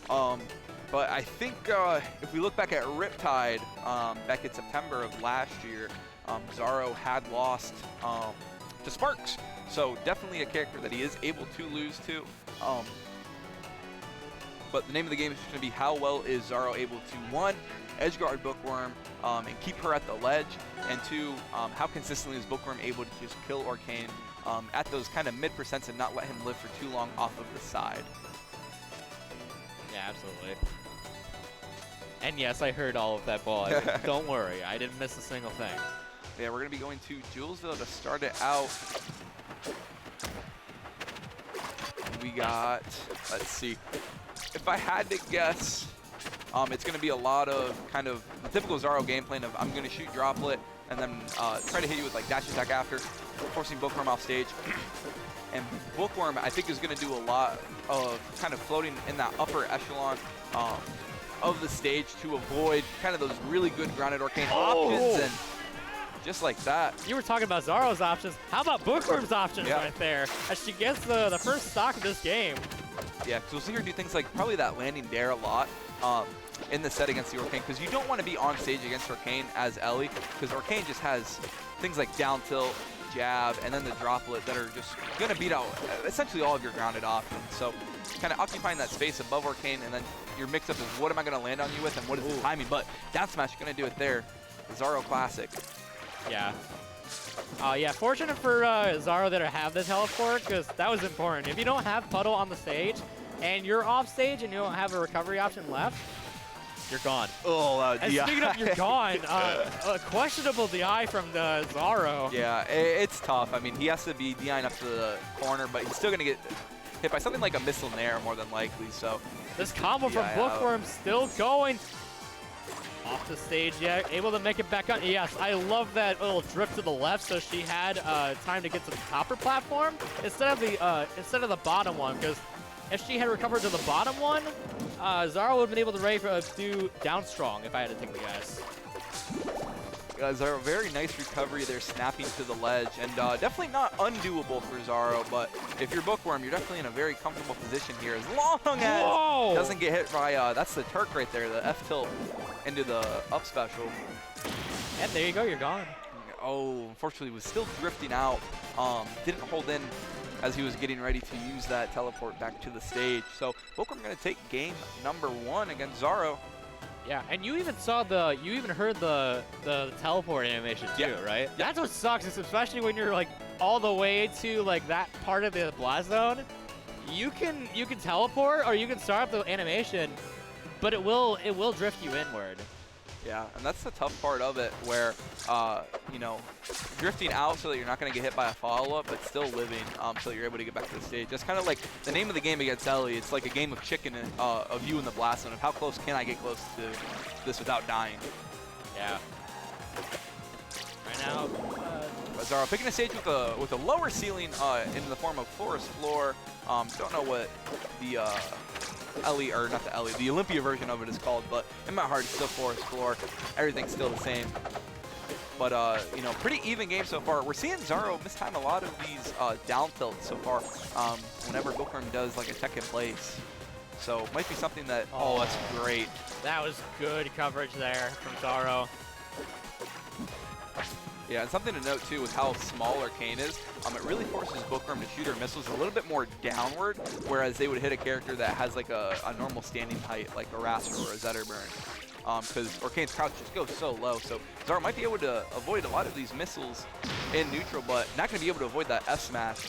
But I think if we look back at Riptide, back in September of last year, Xaro had lost to Sparks. So definitely a character that he is able to lose to. But the name of the game is going to be how well is Xaro able to, one, edgeguard Bookworm and keep her at the ledge, and two, how consistently is Bookworm able to just kill Orcane at those kind of mid-percents and not let him live for too long off of the side. Yeah, absolutely. And yes, I heard all of that ball. Don't worry, I didn't miss a single thing. Yeah, we're going to be going to Julesville to start it out. We got, let's see. If I had to guess, it's going to be a lot of kind of the typical Xaro game plan of I'm going to shoot droplet and then try to hit you with like dash attack after, forcing Bookworm off stage. And Bookworm, I think, is going to do a lot of kind of floating in that upper echelon of the stage to avoid kind of those really good grounded Orcane options, and just like that. You were talking about Xaro's options. How about Bookworm's options right there? As she gets the first stock of this game. Yeah, because we'll see her do things like probably that landing dare a lot in the set against the Orcane, because you don't want to be on stage against Orcane as Ellie, because Orcane just has things like down tilt, jab, and then the droplet that are just going to beat out essentially all of your grounded options. So kind of occupying that space above Orcane, and then your mix-up is what am I going to land on you with and what is the timing. But down smash going to do it there. Xaro classic. Yeah. Yeah, fortunate for Xaro that I have the teleport, because that was important. If you don't have Puddle on the stage, and you're off stage and you don't have a recovery option left, you're gone. Oh, and speaking of you're gone, a questionable DI from the Xaro. Yeah, it's tough. I mean, he has to be DIing up to the corner, but he's still going to get hit by something like a missile nair more than likely. So this combo from Bookworm still going. Off the stage, yeah, able to make it back on. Yes, I love that little drift to the left, so she had time to get to the topper platform instead of the bottom one. Because if she had recovered to the bottom one, Xaro would have been able to do down strong if I had to take the guess. Xaro, very nice recovery there, snapping to the ledge, and definitely not undoable for Xaro, but if you're Bookworm, you're definitely in a very comfortable position here, as long as it doesn't get hit by, that's the Turk right there, the F-tilt into the up special. And there you go, you're gone. Oh, unfortunately, was still drifting out, didn't hold in as he was getting ready to use that teleport back to the stage. So Bookworm going to take game number 1 against Xaro. Yeah, and you even heard the teleport animation too, right? Yeah. That's what sucks, is especially when you're like all the way to like that part of the blast zone. You can teleport or you can start up the animation, but it will drift you inward. Yeah, and that's the tough part of it, where you know, drifting out so that you're not going to get hit by a follow-up, but still living so that you're able to get back to the stage. That's kind of like the name of the game against Ellie. It's like a game of chicken of you in the blast zone, of how close can I get close to this without dying. Yeah. Right now, Xaro picking a stage with a lower ceiling in the form of forest floor. Don't know what the Ellie, or not the Ellie, the Olympia version of it is called, but in my heart it's still forest floor. Everything's still the same. But, you know, pretty even game so far. We're seeing Xaro mistime a lot of these down tilts so far whenever Bookworm does like a tech in place. So might be something that, oh, that's great. That was good coverage there from Xaro. Yeah, and something to note too with how small Orcane is, it really forces Bookworm to shoot her missiles a little bit more downward, whereas they would hit a character that has like a normal standing height, like a Rasser or a Zetterburn. Because Orcane's crouch just goes so low, so Xaro might be able to avoid a lot of these missiles in neutral, but not going to be able to avoid that F-smash.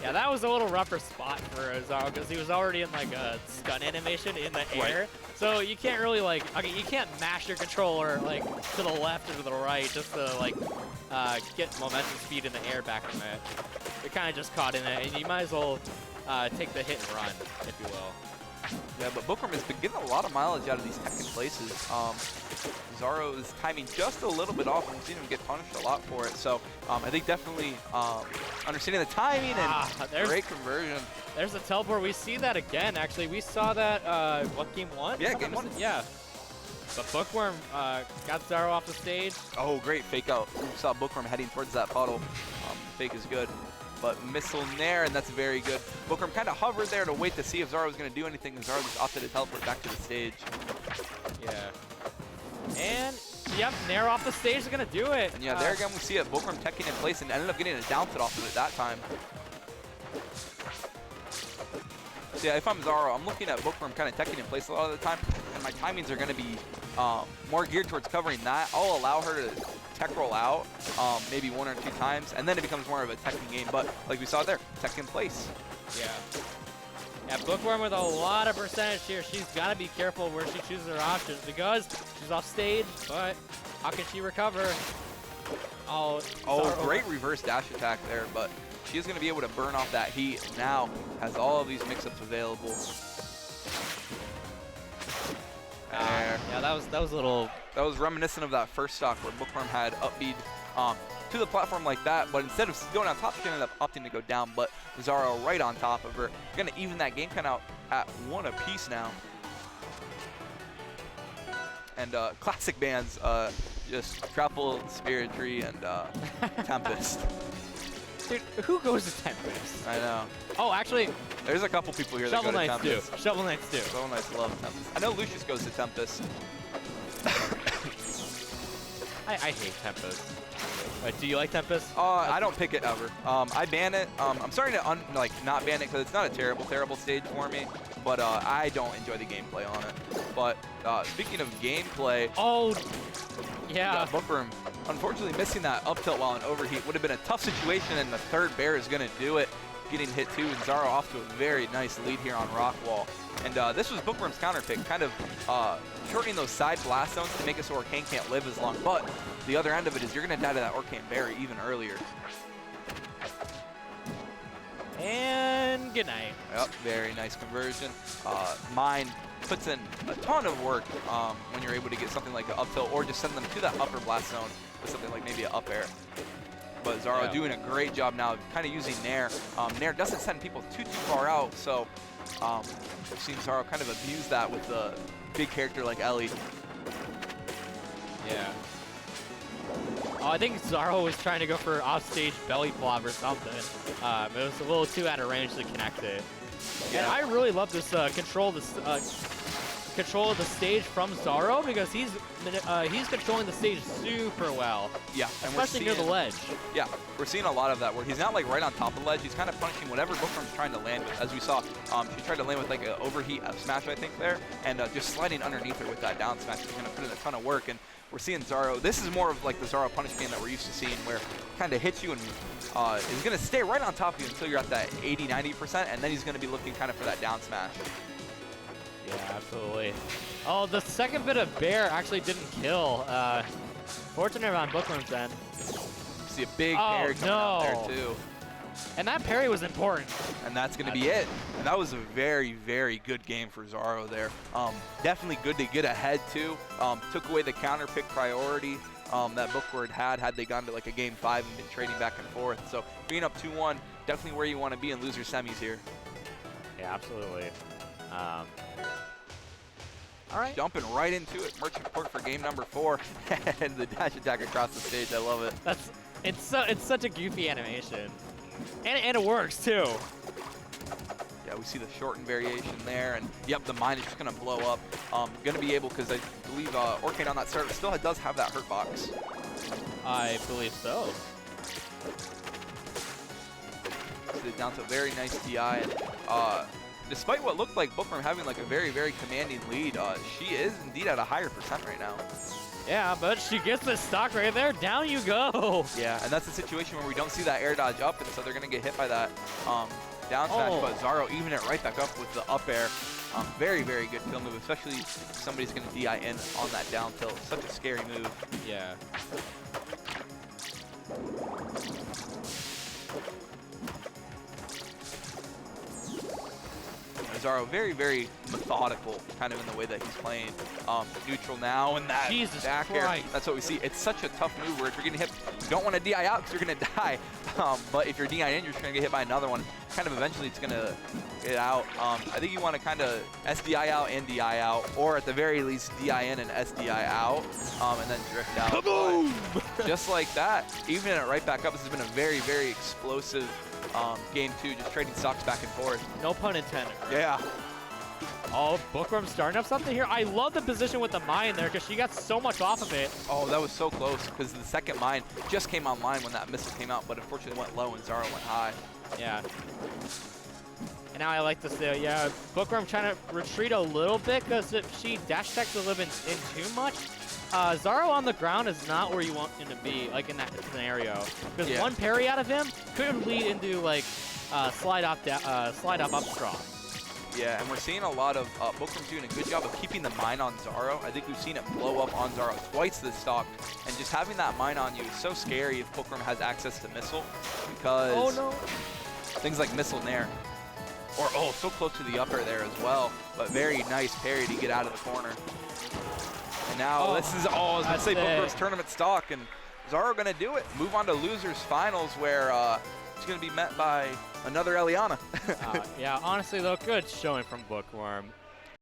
Yeah, that was a little rougher spot for Xaro, because he was already in like a stun animation in the air. Right. So you can't really like, okay, you can't mash your controller like to the left or to the right just to like get momentum speed in the air back from it. You're kind of just caught in it, and you might as well take the hit and run, if you will. Yeah, but Bookworm has been getting a lot of mileage out of these tech in places. Xaro is timing just a little bit off, and we've seen him get punished a lot for it. So I think definitely understanding the timing and great conversion. There's a teleport. We see that again, actually. We saw that, what, game 1? Yeah, game 1. Yeah. But Bookworm got Xaro off the stage. Oh, great fake out. We saw Bookworm heading towards that puddle. Fake is good. but missile nair, and that's very good. Bookworm kind of hovered there to wait to see if Xaro was going to do anything, and Xaro just opted to teleport back to the stage. Yeah. And, yep, nair off the stage is going to do it. And yeah, there again we see it. Bookworm teching in place and ended up getting a down tilt off of it that time. So yeah, if I'm Xaro, I'm looking at Bookworm kind of teching in place a lot of the time, and my timings are going to be more geared towards covering that. I'll allow her to tech roll out maybe 1 or 2 times, and then it becomes more of a teching game. But like we saw there, tech in place. Yeah. Yeah, Bookworm with a lot of percentage here. She's got to be careful where she chooses her options because she's off stage, but how can she recover? Oh, great reverse dash attack there, but she's going to be able to burn off that heat. Now has all of these mix-ups available. Yeah, that was a little... That was reminiscent of that first stock where Bookworm had up beat to the platform like that, but instead of going on top, she ended up opting to go down, but Xaro right on top of her. Going to even that game count out at 1 apiece now. And classic bands, just Trapple, Spirit Tree, and Tempest. Dude, who goes to Tempest? I know. Oh, actually, there's a couple people here that go to Tempest. Shovel Knights do. Shovel Knights love Tempest. I know Lucius goes to Tempest. I hate Tempest. Do you like Tempest? I don't pick it ever. I ban it. I'm starting to not ban it because it's not a terrible stage for me. But I don't enjoy the gameplay on it. But speaking of gameplay, yeah, Bookworm unfortunately missing that up tilt while in overheat would have been a tough situation, and the third bear is going to do it, getting hit too, and Xaro off to a very nice lead here on rock wall. And this was Bookworm's counter pick, kind of shortening those side blast zones to make it so Orcane can't live as long. But the other end of it is you're going to die to that Orcane berry even earlier. And good night. Yep, very nice conversion. Mine puts in a ton of work when you're able to get something like an up tilt or just send them to that upper blast zone with something like maybe an up air. But Xaro doing a great job now, kind of using nair. Nair doesn't send people too far out, so we've seen Xaro kind of abuse that with a big character like Ellie. Yeah. Oh, I think Xaro was trying to go for offstage belly flop or something. It was a little too out of range to connect it. Yeah. And I really love this control of the stage from Xaro because he's controlling the stage super well. Yeah, and especially near the ledge. Yeah, we're seeing a lot of that where he's not like right on top of the ledge. He's kind of punishing whatever Bookworm's trying to land with. As we saw, she tried to land with like an overheat up smash, I think there, and just sliding underneath her with that down smash is going to put in a ton of work. And we're seeing Xaro. This is more of like the Xaro punish game that we're used to seeing, where kind of hits you and is going to stay right on top of you until you're at that 80–90%, and then he's going to be looking kind of for that down smash. Yeah, absolutely. Oh, the second bit of bear actually didn't kill. Fortunate on Bookworm's end. See a big parry coming out there too. And that parry was important. And that's going to be it. And that was a very, very good game for Xaro there. Definitely good to get ahead too. Took away the counter pick priority that Bookworm had they gone to like a game 5 and been trading back and forth. So being up 2-1, definitely where you want to be in loser semis here. Yeah, absolutely. All right. Jumping right into it. Merchant Port for game number 4. And the dash attack across the stage. I love it. It's such a goofy animation. And it works too. Yeah, we see the shortened variation there, and yep, the mine is just gonna blow up. Gonna be able, because I believe Orcane on that start still does have that hurt box. I believe so. So down to a very nice DI, and despite what looked like Bookworm having like a very, very commanding lead, she is indeed at a higher percent right now. Yeah, but she gets the stock right there. Down you go. Yeah, and that's a situation where we don't see that air dodge up, and so they're going to get hit by that down smash. But Xaro even it right back up with the up air. Very, very good kill move, especially if somebody's going to DI in on that down tilt. Such a scary move. Yeah. Xaro very, very methodical kind of in the way that he's playing. Neutral now and that back air. That's what we see. It's such a tough move where if you're getting hit, you don't want to DI out because you're going to die. But if you're DI in, you're just going to get hit by another one. Kind of eventually it's going to get out. I think you want to kind of SDI out and DI out, or at the very least DI in and SDI out, and then drift out. Kaboom! Just like that, even it right back up. This has been a very, very explosive game 2, just trading stocks back and forth. No pun intended. Right? Yeah. Oh, Bookworm starting up something here. I love the position with the mine there because she got so much off of it. Oh, that was so close because the second mine just came online when that missile came out, but unfortunately went low and Xaro went high. Yeah. And now I like to say, yeah, Bookworm trying to retreat a little bit because if she dash attacks a little bit in too much, Xaro on the ground is not where you want him to be, like in that scenario. Because one parry out of him could lead into like slide up straw. Yeah, and we're seeing a lot of Bookworm doing a good job of keeping the mine on Xaro. I think we've seen it blow up on Xaro twice this stock, and just having that mine on you is so scary if Bookworm has access to missile, because things like missile nair, or so close to the upper there as well, but very nice parry to get out of the corner. And now this is, I was gonna say Bookworm's tournament stock, and Xaro gonna do it. Move on to losers finals where it's gonna be met by another Elliana. Yeah, honestly though, good showing from Bookworm.